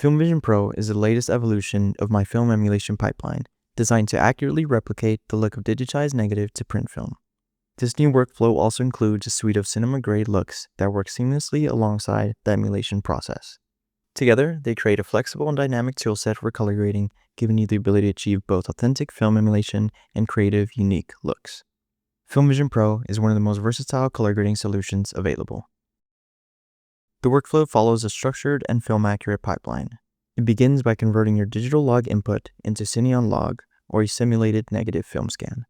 FilmVision Pro is the latest evolution of my film emulation pipeline, designed to accurately replicate the look of digitized negative to print film. This new workflow also includes a suite of cinema-grade looks that work seamlessly alongside the emulation process. Together, they create a flexible and dynamic toolset for color grading, giving you the ability to achieve both authentic film emulation and creative, unique looks. FilmVision Pro is one of the most versatile color grading solutions available. The workflow follows a structured and film-accurate pipeline. It begins by converting your digital log input into Cineon Log, or a simulated negative film scan,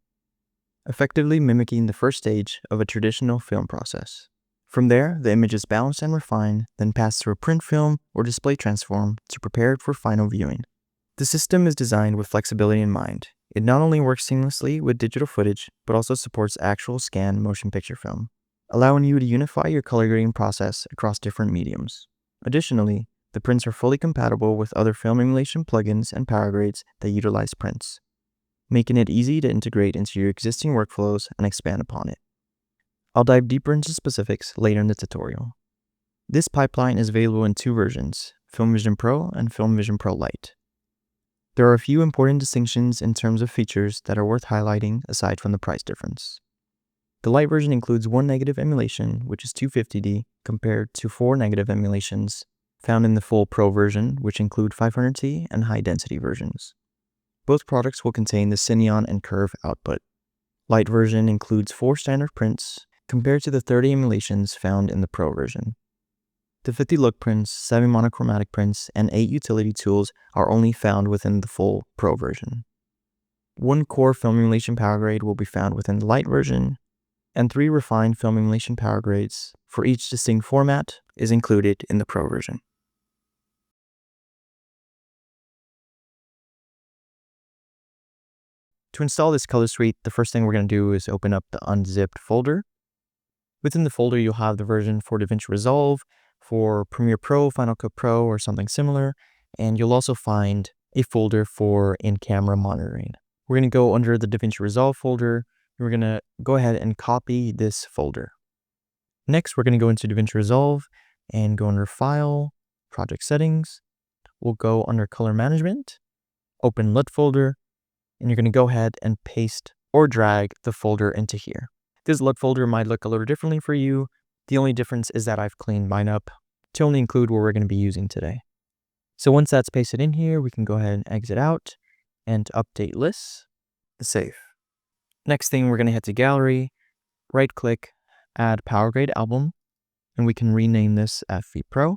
effectively mimicking the first stage of a traditional film process. From there, the image is balanced and refined, then passed through a print film or display transform to prepare it for final viewing. The system is designed with flexibility in mind. It not only works seamlessly with digital footage, but also supports actual scanned motion picture film, allowing you to unify your color grading process across different mediums. Additionally, the prints are fully compatible with other film emulation plugins and power grades that utilize prints, making it easy to integrate into your existing workflows and expand upon it. I'll dive deeper into specifics later in the tutorial. This pipeline is available in two versions, FilmVision Pro and FilmVision Pro Lite. There are a few important distinctions in terms of features that are worth highlighting aside from the price difference. The Lite version includes one negative emulation, which is 250D, compared to 4 negative emulations found in the full Pro version, which include 500T and high-density versions. Both products will contain the Cineon and Curve output. Lite version includes 4 standard prints, compared to the 30 emulations found in the Pro version. The 50 look prints, 7 monochromatic prints, and 8 utility tools are only found within the full Pro version. 1 core film emulation power grade will be found within the Lite version, and 3 refined film emulation power grades for each distinct format is included in the Pro version. To install this color suite, the first thing we're going to do is open up the unzipped folder. Within the folder, you'll have the version for Davinci Resolve, for Premiere Pro, Final Cut Pro, or something similar, and you'll also find a folder for in-camera monitoring. We're going to go under the Davinci Resolve folder. We're going to go ahead and copy this folder. Next, we're going to go into Davinci Resolve and go under File, Project Settings. We'll go under Color Management, open LUT folder, and you're going to go ahead and paste or drag the folder into here. This LUT folder might look a little differently for you. The only difference is that I've cleaned mine up to only include what we're going to be using today. So once that's pasted in here, we can go ahead and exit out and update lists, save. Next thing, we're going to head to Gallery, right click, add Power Grade Album, and we can rename this FV Pro.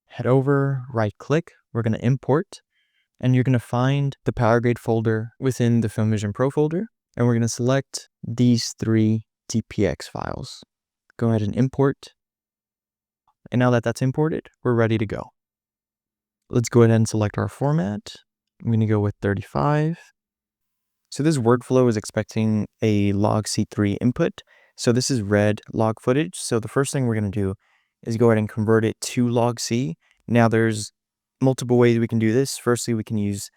Head over, right click, we're going to import, and you're going to find the Power Grade folder within the FilmVision Pro folder, and we're going to select these 3 DPX files. Go ahead and import, and now that that's imported, we're ready to go. Let's go ahead and select our format. I'm going to go with 35. So this workflow is expecting a log C3 input. So this is red log footage. So the first thing we're going to do is go ahead and convert it to log C. Now there's multiple ways we can do this. Firstly, we can use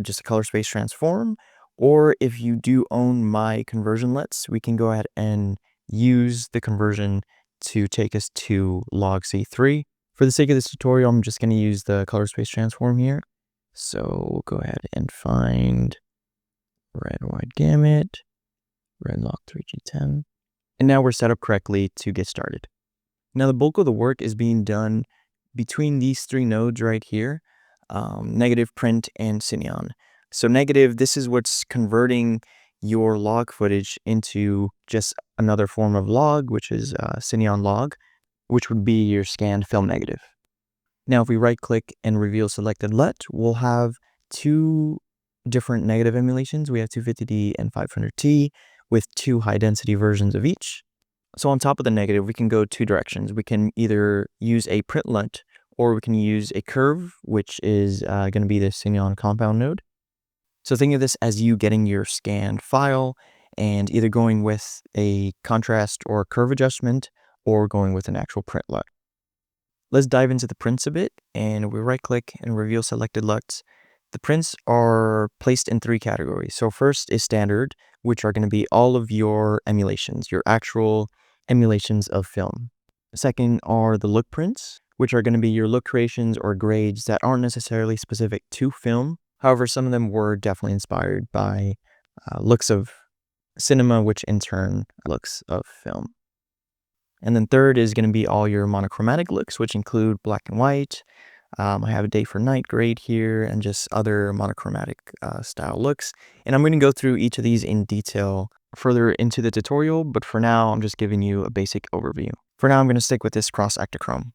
just a color space transform, or if you do own my conversion LUTs, we can go ahead and use the conversion to take us to log C3. For the sake of this tutorial, I'm just going to use the color space transform here. So we'll go ahead and find red wide gamut, red log 3G10. And now we're set up correctly to get started. Now the bulk of the work is being done between these 3 nodes right here, negative, print, and Cineon. So negative, this is what's converting your log footage into just another form of log, which is Cineon Log, which would be your scanned film negative. Now if we right click and reveal selected LUT, we'll have 2 different negative emulations. We have 250D and 500T with 2 high density versions of each. So on top of the negative, we can go 2 directions. We can either use a print LUT, or we can use a curve, which is going to be the Cineon compound node. So think of this as you getting your scanned file and either going with a contrast or curve adjustment, or going with an actual print LUT. Let's dive into the prints a bit, and we right click and reveal selected LUTs. The prints are placed in 3 categories. So first is standard, which are going to be all of your emulations, your actual emulations of film. Second are the look prints, which are going to be your look creations or grades that aren't necessarily specific to film. However, some of them were definitely inspired by looks of cinema, which in turn looks of film. And then third is going to be all your monochromatic looks, which include black and white. I have a day for night grade here and just other monochromatic style looks. And I'm going to go through each of these in detail further into the tutorial, but for now, I'm just giving you a basic overview. For now, I'm going to stick with this cross-actochrome.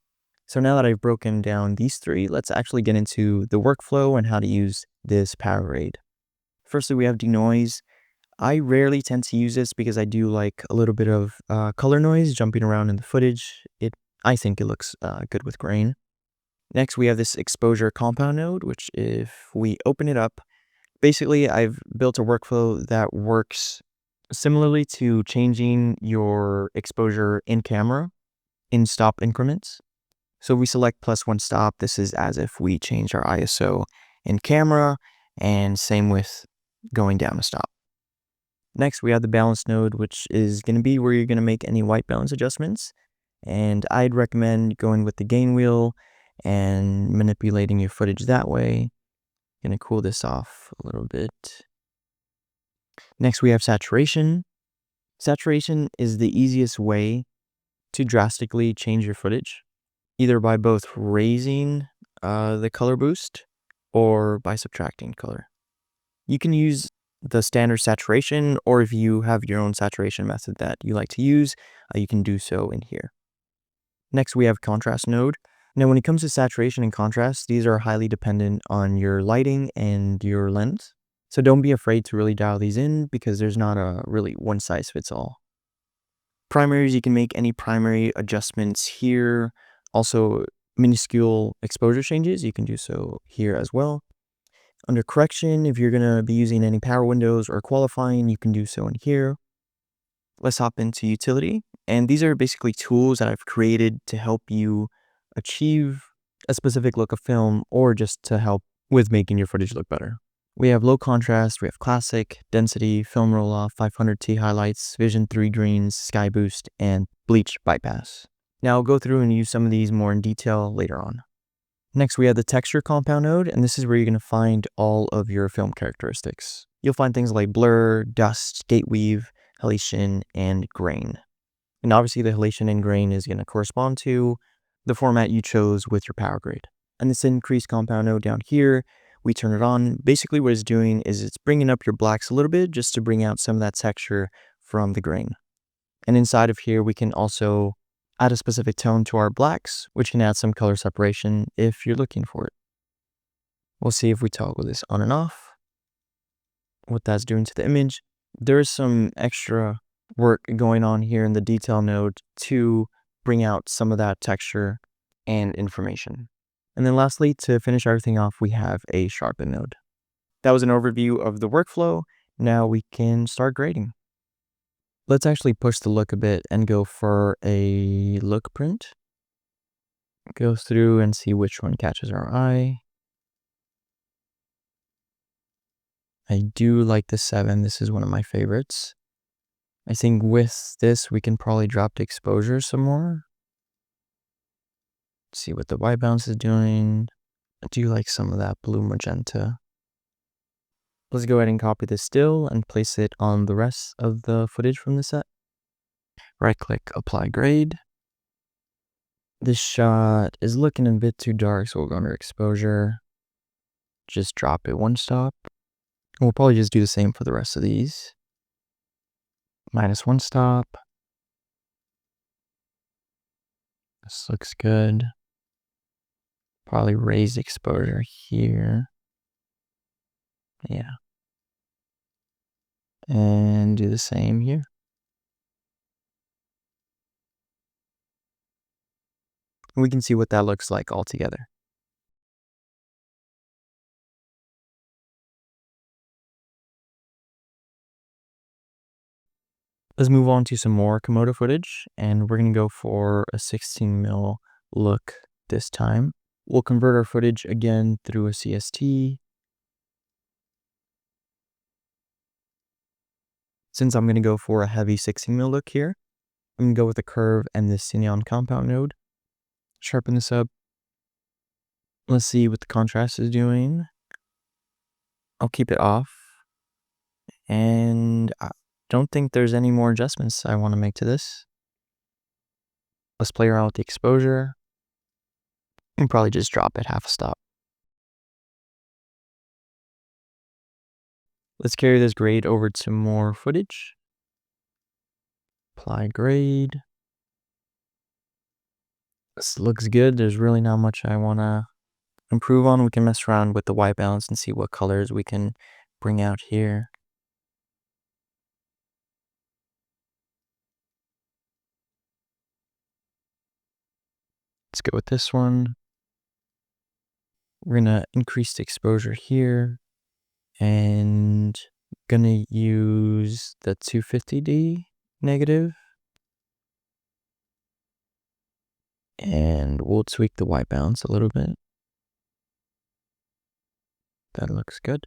So now that I've broken down these three, let's actually get into the workflow and how to use this power grade. Firstly, we have denoise. I rarely tend to use this because I do like a little bit of color noise jumping around in the footage. I think it looks good with grain. Next, we have this exposure compound node, which if we open it up, basically I've built a workflow that works similarly to changing your exposure in camera in stop increments. So we select +1 stop. This is as if we change our ISO in camera, and same with going down a stop. Next, we have the balance node, which is going to be where you're going to make any white balance adjustments. And I'd recommend going with the gain wheel and manipulating your footage that way. Going to cool this off a little bit. Next, we have saturation. Saturation is the easiest way to drastically change your footage, either by both raising the color boost or by subtracting color. You can use the standard saturation, or if you have your own saturation method that you like to use, you can do so in here. Next, we have contrast node. Now, when it comes to saturation and contrast, these are highly dependent on your lighting and your lens. So don't be afraid to really dial these in because there's not a really one size fits all. Primaries, you can make any primary adjustments here. Also, minuscule exposure changes, you can do so here as well. Under correction, if you're going to be using any power windows or qualifying, you can do so in here. Let's hop into utility. And these are basically tools that I've created to help you achieve a specific look of film or just to help with making your footage look better. We have low contrast, we have classic, density, film roll-off, 500T highlights, vision 3 greens, sky boost, and bleach bypass. Now I'll go through and use some of these more in detail later on. Next, we have the texture compound node, and this is where you're going to find all of your film characteristics. You'll find things like blur, dust, gate weave, halation, and grain. And obviously the halation and grain is going to correspond to the format you chose with your power grade. And this increase compound node down here, we turn it on. Basically what it's doing is it's bringing up your blacks a little bit just to bring out some of that texture from the grain. And inside of here, we can also add a specific tone to our blacks, which can add some color separation if you're looking for it. We'll see if we toggle this on and off, what that's doing to the image. There's some extra work going on here in the detail node to bring out some of that texture and information. And then lastly, to finish everything off, we have a sharpen node. That was an overview of the workflow. Now we can start grading. Let's actually push the look a bit and go for a look print. Go through and see which one catches our eye. I do like the 7. This is one of my favorites. I think with this, we can probably drop the exposure some more. See what the white balance is doing. I do like some of that blue magenta. Let's go ahead and copy this still and place it on the rest of the footage from the set. Right click, apply grade. This shot is looking a bit too dark, so we'll go under exposure. Just drop it 1 stop. And we'll probably just do the same for the rest of these. -1 stop. This looks good. Probably raise exposure here. Yeah. And do the same here. We can see what that looks like all together. Let's move on to some more Komodo footage, and we're going to go for a 16mm look this time. We'll convert our footage again through a CST. Since I'm going to go for a heavy 16mm look here, I'm going to go with the curve and the Cineon compound node. Sharpen this up. Let's see what the contrast is doing. I'll keep it off. And I don't think there's any more adjustments I want to make to this. Let's play around with the exposure. And probably just drop it half a stop. Let's carry this grade over to more footage. Apply grade. This looks good. There's really not much I want to improve on. We can mess around with the white balance and see what colors we can bring out here. Let's go with this one. We're gonna increase the exposure here and gonna use the 250D negative. And we'll tweak the white balance a little bit. That looks good.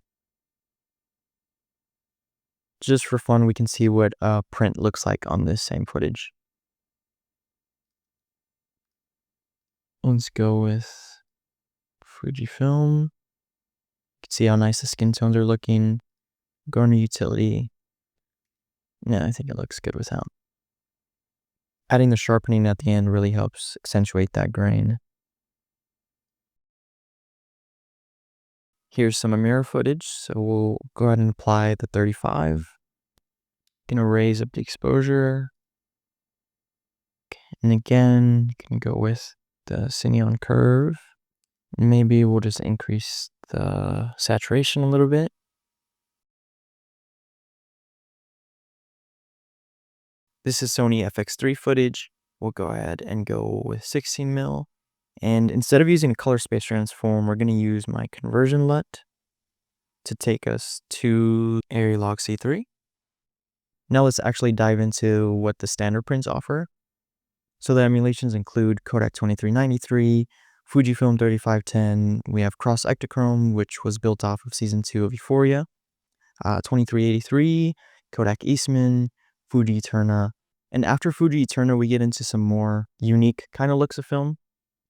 Just for fun, we can see what a print looks like on this same footage. Let's go with Fujifilm. You can see how nice the skin tones are looking. Go under utility. Yeah, I think it looks good without. Adding the sharpening at the end really helps accentuate that grain. Here's some mirror footage, so we'll go ahead and apply the 35. Gonna raise up the exposure. And again, you can go with the Cineon curve. Maybe we'll just increase the saturation a little bit. This is Sony FX3 footage. We'll go ahead and go with 16mm. And instead of using a color space transform, we're going to use my conversion LUT to take us to Cineon Log C3. Now let's actually dive into what the standard prints offer. So the emulations include Kodak 2393, Fujifilm 3510, we have Cross Ektachrome, which was built off of Season 2 of Euphoria, 2383, Kodak Eastman, Fuji Eterna, and after Fuji Eterna we get into some more unique kind of looks of film.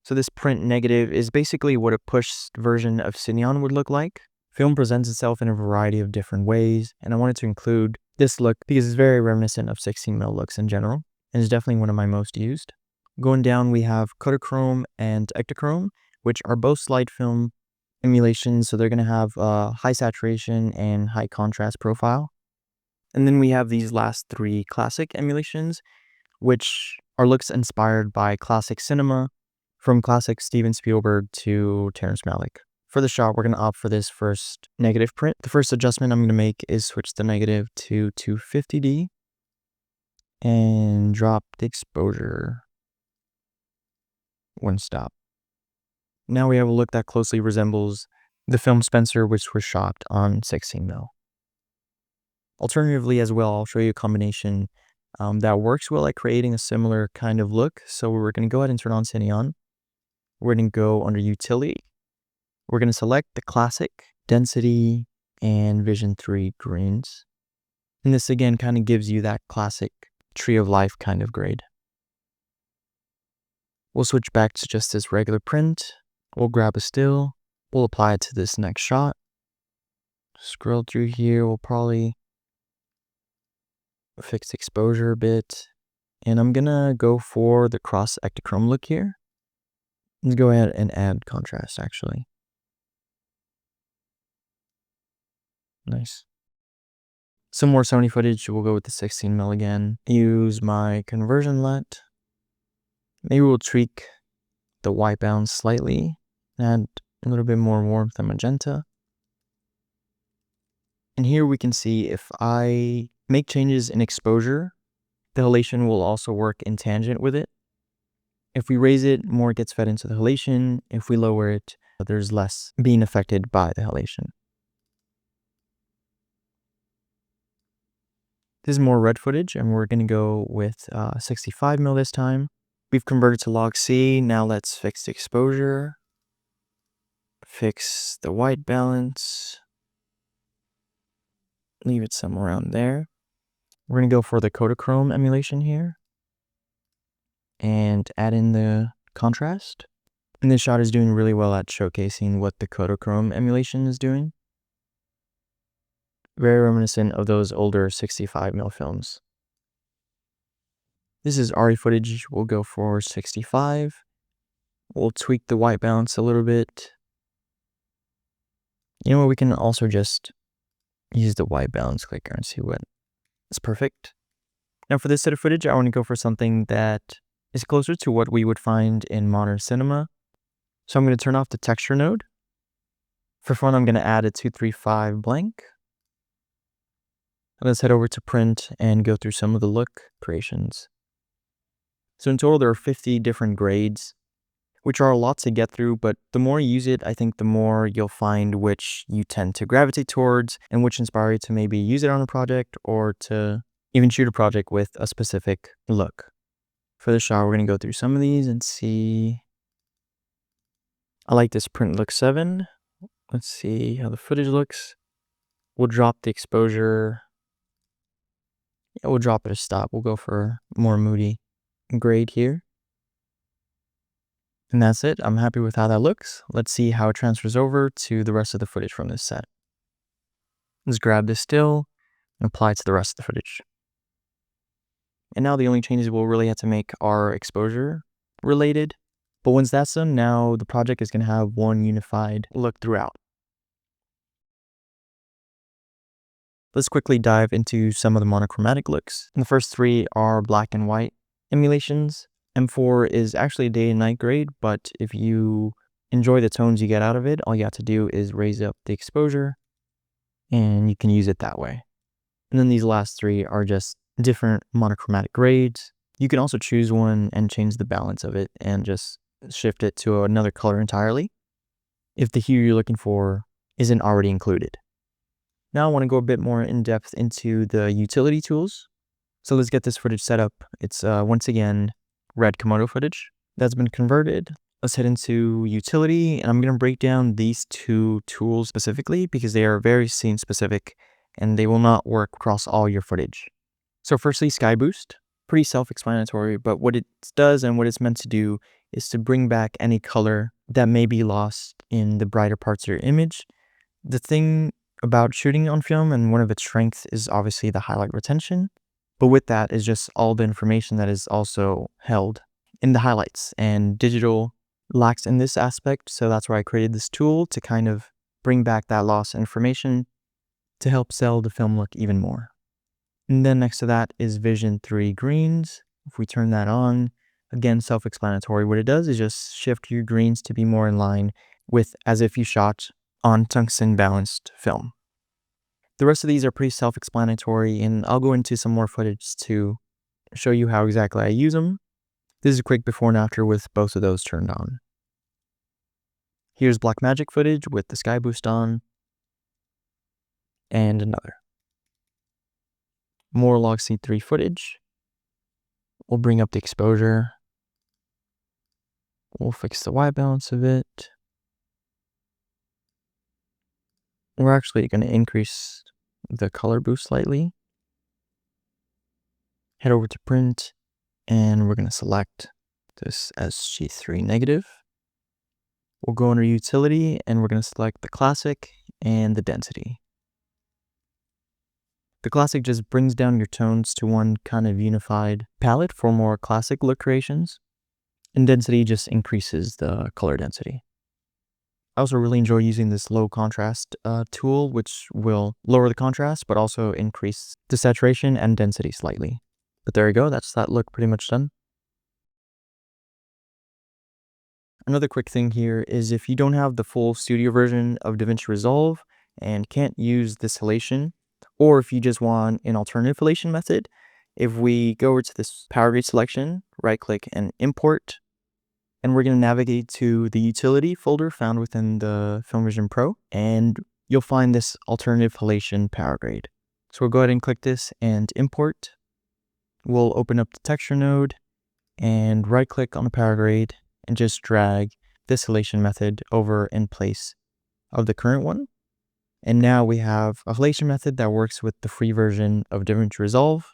So this print negative is basically what a pushed version of Cineon would look like. Film presents itself in a variety of different ways, and I wanted to include this look because it's very reminiscent of 16mm looks in general, and is definitely one of my most used. Going down, we have Kodachrome and Ektachrome, which are both slide film emulations, so they're going to have a high saturation and high contrast profile. And then we have these last three classic emulations, which are looks inspired by classic cinema, from classic Steven Spielberg to Terrence Malick. For the shot, we're going to opt for this first negative print. The first adjustment I'm going to make is switch the negative to 250D and drop the exposure one stop. Now we have a look that closely resembles the film Spencer, which was shot on 16mm. Alternatively as well, I'll show you a combination that works well at creating a similar kind of look. So we're going to go ahead and turn on Cineon. We're going to go under Utility. We're going to select the Classic, Density, and Vision 3 greens. And this again kind of gives you that classic tree of life kind of grade. We'll switch back to just this regular print. We'll grab a still. We'll apply it to this next shot. Scroll through here. We'll probably fix exposure a bit. And I'm going to go for the cross Ektachrome look here. Let's go ahead and add contrast actually. Nice. Some more Sony footage. We'll go with the 16mm again. Use my conversion LUT. Maybe we'll tweak the white balance slightly. Add a little bit more warmth and magenta. And here we can see if I make changes in exposure, the halation will also work in tangent with it. If we raise it, more gets fed into the halation. If we lower it, there's less being affected by the halation. This is more red footage, and we're going to go with 65mm this time. We've converted to log C. Now let's fix the exposure. Fix the white balance. Leave it somewhere around there. We're going to go for the Kodachrome emulation here. And add in the contrast. And this shot is doing really well at showcasing what the Kodachrome emulation is doing. Very reminiscent of those older 65mm films. This is RE footage. We'll go for 65. We'll tweak the white balance a little bit. You know what, we can also just use the white balance clicker and see what is perfect. Now for this set of footage, I want to go for something that is closer to what we would find in modern cinema. So I'm going to turn off the texture node. For fun, I'm going to add a 235 blank. Let's head over to print and go through some of the look creations. So in total, there are 50 different grades, which are a lot to get through, but the more you use it, I think the more you'll find which you tend to gravitate towards and which inspire you to maybe use it on a project or to even shoot a project with a specific look. For the shot, we're going to go through some of these and see. I like this print look 7. Let's see how the footage looks. We'll drop the exposure. Yeah, we'll drop it a stop. We'll go for more moody grade here. And that's it. I'm happy with how that looks. Let's see how it transfers over to the rest of the footage from this set. Let's grab this still and apply it to the rest of the footage. And now the only changes we'll really have to make are exposure related. But once that's done, now the project is going to have one unified look throughout. Let's quickly dive into some of the monochromatic looks. And the first 3 are black and white emulations. M4 is actually a day and night grade, but if you enjoy the tones you get out of it, all you have to do is raise up the exposure and you can use it that way. And then these last 3 are just different monochromatic grades. You can also choose one and change the balance of it and just shift it to another color entirely if the hue you're looking for isn't already included. Now I want to go a bit more in depth into the utility tools. So let's get this footage set up. It's once again red Komodo footage that's been converted. Let's head into utility, and I'm going to break down these 2 tools specifically because they are very scene specific and they will not work across all your footage. So firstly, Sky Boost, pretty self-explanatory, but what it does and what it's meant to do is to bring back any color that may be lost in the brighter parts of your image. The thing about shooting on film, and one of its strengths, is obviously the highlight retention. But with that is just all the information that is also held in the highlights, and digital lacks in this aspect. So that's why I created this tool to kind of bring back that lost information to help sell the film look even more. And then next to that is Vision 3 greens. If we turn that on, again, self-explanatory. What it does is just shift your greens to be more in line with as if you shot on tungsten balanced film. The rest of these are pretty self-explanatory, and I'll go into some more footage to show you how exactly I use them. This is a quick before and after with both of those turned on. Here's Blackmagic footage with the Sky Boost on, and another. More Log C3 footage. We'll bring up the exposure. We'll fix the white balance of it. We're actually going to increase the color boost slightly. Head over to print, and we're going to select this as G3 negative. We'll go under utility, and we're going to select the classic and the density. The classic just brings down your tones to one kind of unified palette for more classic look creations, and density just increases the color density. I also really enjoy using this low contrast tool, which will lower the contrast, but also increase the saturation and density slightly. But there you go, that's that look pretty much done. Another quick thing here is if you don't have the full studio version of Davinci Resolve and can't use this halation, or if you just want an alternative halation method, if we go over to this power grade selection, right click and import, and we're going to navigate to the utility folder found within the FilmVision Pro, and you'll find this alternative halation power grade. So we'll go ahead and click this and import. We'll open up the texture node and right click on the power grade and just drag this halation method over in place of the current one. And now we have a halation method that works with the free version of Davinci Resolve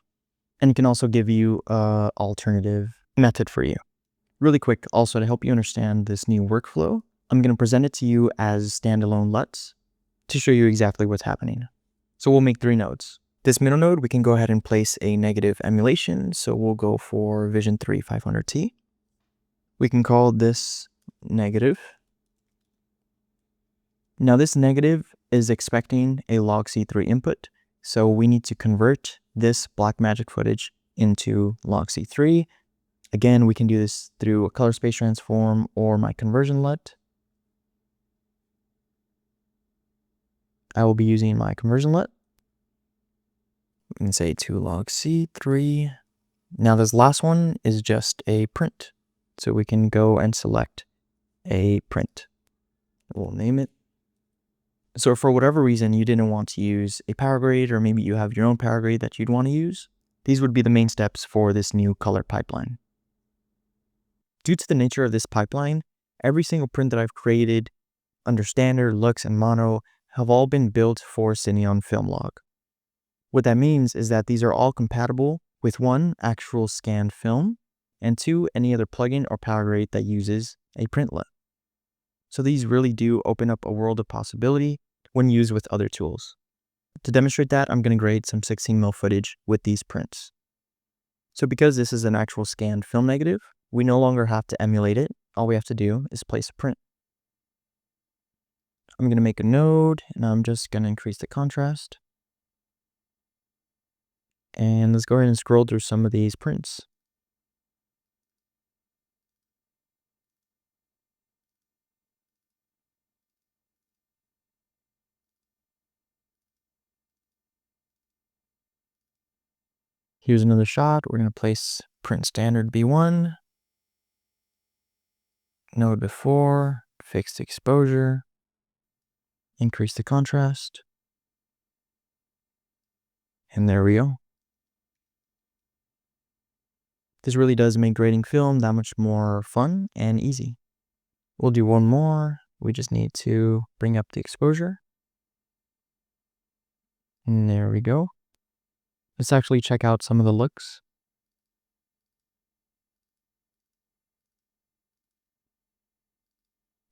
and can also give you an alternative method for you. Really quick, also to help you understand this new workflow, I'm going to present it to you as standalone LUTs to show you exactly what's happening. So we'll make 3 nodes. This middle node, we can go ahead and place a negative emulation. So we'll go for Vision 3 500T. We can call this negative. Now this negative is expecting a log C3 input. So we need to convert this Blackmagic footage into log C3. Again, we can do this through a color space transform or my conversion LUT. I will be using my conversion LUT. We can say to log C3. Now this last one is just a print. So we can go and select a print. We'll name it. So for whatever reason you didn't want to use a power grade, or maybe you have your own power grade that you'd want to use, these would be the main steps for this new color pipeline. Due to the nature of this pipeline, every single print that I've created under standard, lux, and mono have all been built for Cineon Film Log. What that means is that these are all compatible with 1, actual scanned film, and 2, any other plugin or power grade that uses a print LUT. So these really do open up a world of possibility when used with other tools. To demonstrate that, I'm going to grade some 16mm footage with these prints. So because this is an actual scanned film negative, we no longer have to emulate it. All we have to do is place a print. I'm going to make a node, and I'm just going to increase the contrast. And let's go ahead and scroll through some of these prints. Here's another shot. We're going to place print standard B1, node before, fix the exposure, increase the contrast, and there we go. This really does make grading film that much more fun and easy. We'll do one more. We just need to bring up the exposure. And there we go. Let's actually check out some of the looks.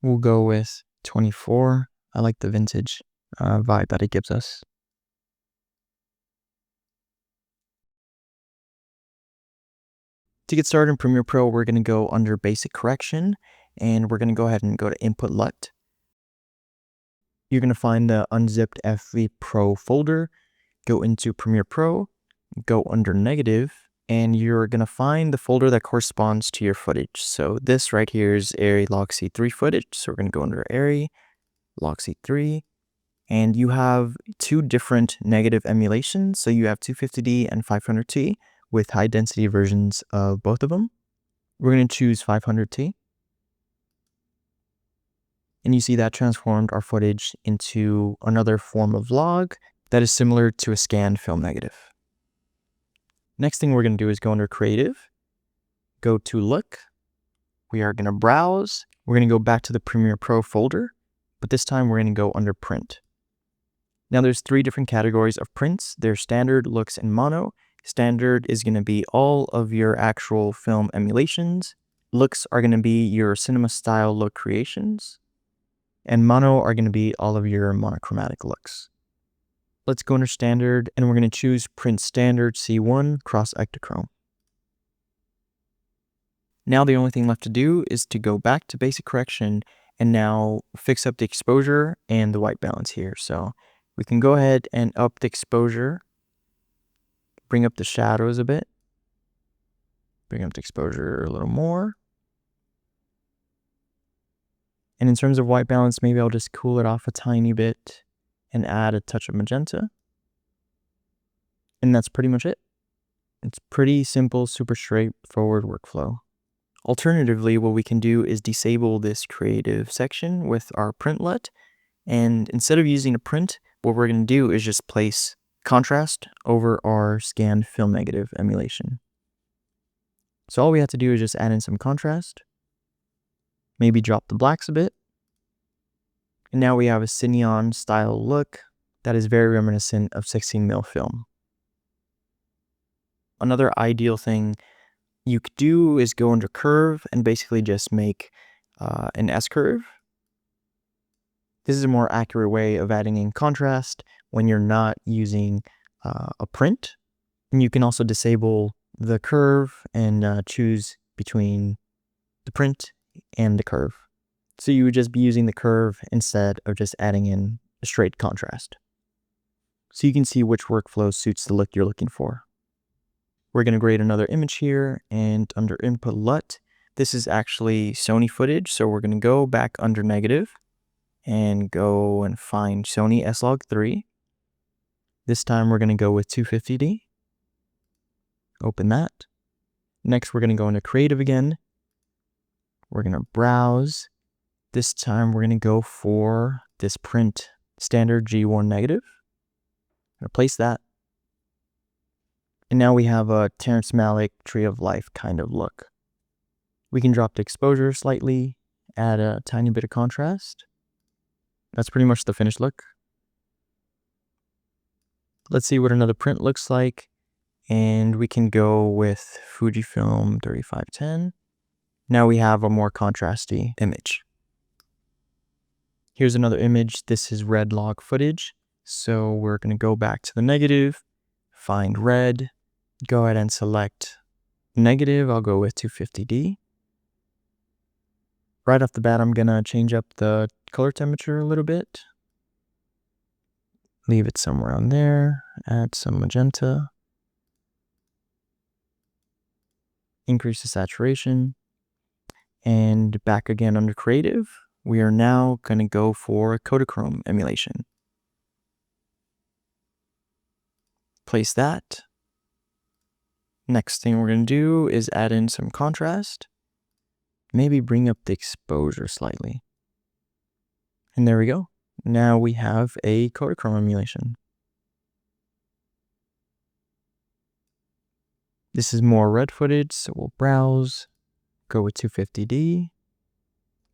We'll go with 24. I like the vintage vibe that it gives us. To get started in Premiere Pro, we're going to go under Basic Correction, and we're going to go ahead and go to Input LUT. You're going to find the unzipped FV Pro folder, go into Premiere Pro, go under Negative, and you're going to find the folder that corresponds to your footage. So this right here is Arri log C3 footage. So we're going to go under Arri log C3, and you have 2 different negative emulations. So you have 250D and 500T with high density versions of both of them. We're going to choose 500T. And you see that transformed our footage into another form of log that is similar to a scanned film negative. Next thing we're going to do is go under Creative, go to Look. We are going to browse. We're going to go back to the Premiere Pro folder, but this time we're going to go under Print. Now there's 3 different categories of prints. There's standard, lux, and mono. Standard is going to be all of your actual film emulations. Looks are going to be your cinema style look creations. And mono are going to be all of your monochromatic looks. Let's go under standard, and we're going to choose print standard C1 cross ectochrome. Now the only thing left to do is to go back to basic correction and now fix up the exposure and the white balance here. So we can go ahead and up the exposure, bring up the shadows a bit, bring up the exposure a little more. And in terms of white balance, maybe I'll just cool it off a tiny bit and add a touch of magenta. And that's pretty much it. It's pretty simple, super straightforward workflow. Alternatively, what we can do is disable this creative section with our print LUT. And instead of using a print, what we're going to do is just place contrast over our scanned film negative emulation. So all we have to do is just add in some contrast, maybe drop the blacks a bit. And now we have a Cineon style look that is very reminiscent of 16mm film. Another ideal thing you could do is go under curve and basically just make an S-curve. This is a more accurate way of adding in contrast when you're not using a print. And you can also disable the curve and choose between the print and the curve. So you would just be using the curve instead of just adding in a straight contrast. So you can see which workflow suits the look you're looking for. We're going to grade another image here, and under input LUT, this is actually Sony footage. So we're going to go back under negative and go and find Sony S-Log 3. This time we're going to go with 250D. Open that. Next, we're going to go into creative again. We're going to browse. This time we're going to go for this print standard G1 negative. I'm going to place that. And now we have a Terrence Malick Tree of Life kind of look. We can drop the exposure slightly, add a tiny bit of contrast. That's pretty much the finished look. Let's see what another print looks like. And we can go with Fujifilm 3510. Now we have a more contrasty image. Here's another image. This is red log footage. So we're going to go back to the negative, find red, go ahead and select negative. I'll go with 250D. Right off the bat, I'm going to change up the color temperature a little bit. Leave it somewhere on there. Add some magenta. Increase the saturation. And back again under creative, we are now going to go for Kodachrome emulation. Place that. Next thing we're going to do is add in some contrast. Maybe bring up the exposure slightly. And there we go. Now we have a Kodachrome emulation. This is more red footage, so we'll browse, go with 250D,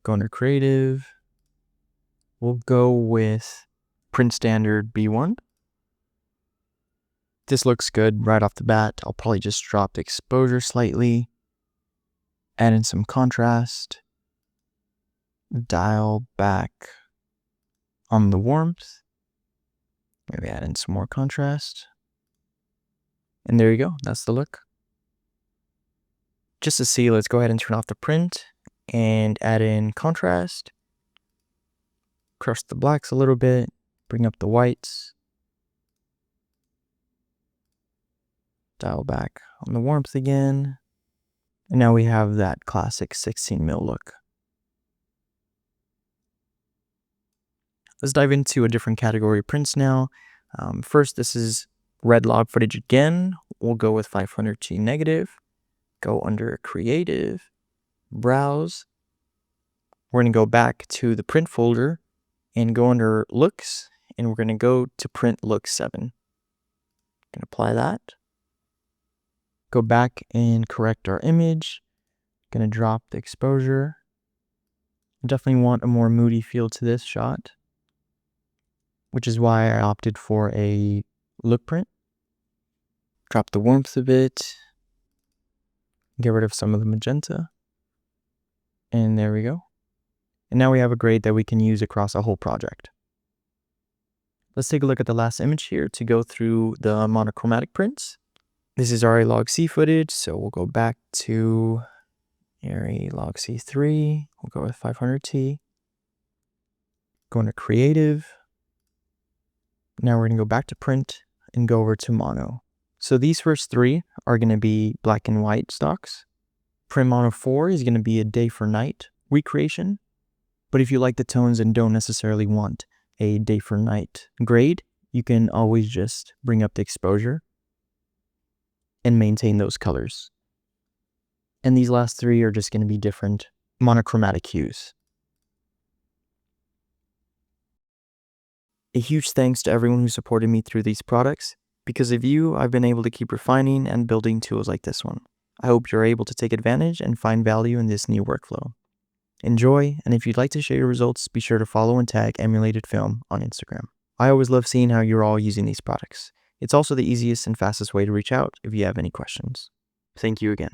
go under creative. We'll go with print standard B1. This looks good right off the bat. I'll probably just drop the exposure slightly, add in some contrast, dial back on the warmth, maybe add in some more contrast. And there you go, that's the look. Just to see, let's go ahead and turn off the print and add in contrast. Crush the blacks a little bit, bring up the whites. Dial back on the warmth again. And now we have that classic 16mm look. Let's dive into a different category of prints now. First, this is red log footage again. We'll go with 500G negative. Go under creative, browse. We're going to go back to the print folder and go under looks, and we're going to go to print look 7. Going to apply that. Go back and correct our image. Going to drop the exposure. Definitely want a more moody feel to this shot, which is why I opted for a look print. Drop the warmth a bit. Get rid of some of the magenta. And there we go. And now we have a grade that we can use across a whole project. Let's take a look at the last image here to go through the monochromatic prints. This is RA log C footage, so we'll go back to RA log C3. We'll go with 500T. Go into creative. Now we're going to go back to print and go over to mono. So these first three are going to be black and white stocks. Print mono 4 is going to be a day for night recreation. But if you like the tones and don't necessarily want a day for night grade, you can always just bring up the exposure and maintain those colors. And these last three are just going to be different monochromatic hues. A huge thanks to everyone who supported me through these products. Because of you, I've been able to keep refining and building tools like this one. I hope you're able to take advantage and find value in this new workflow. Enjoy, and if you'd like to share your results, be sure to follow and tag Emulated Film on Instagram. I always love seeing how you're all using these products. It's also the easiest and fastest way to reach out if you have any questions. Thank you again.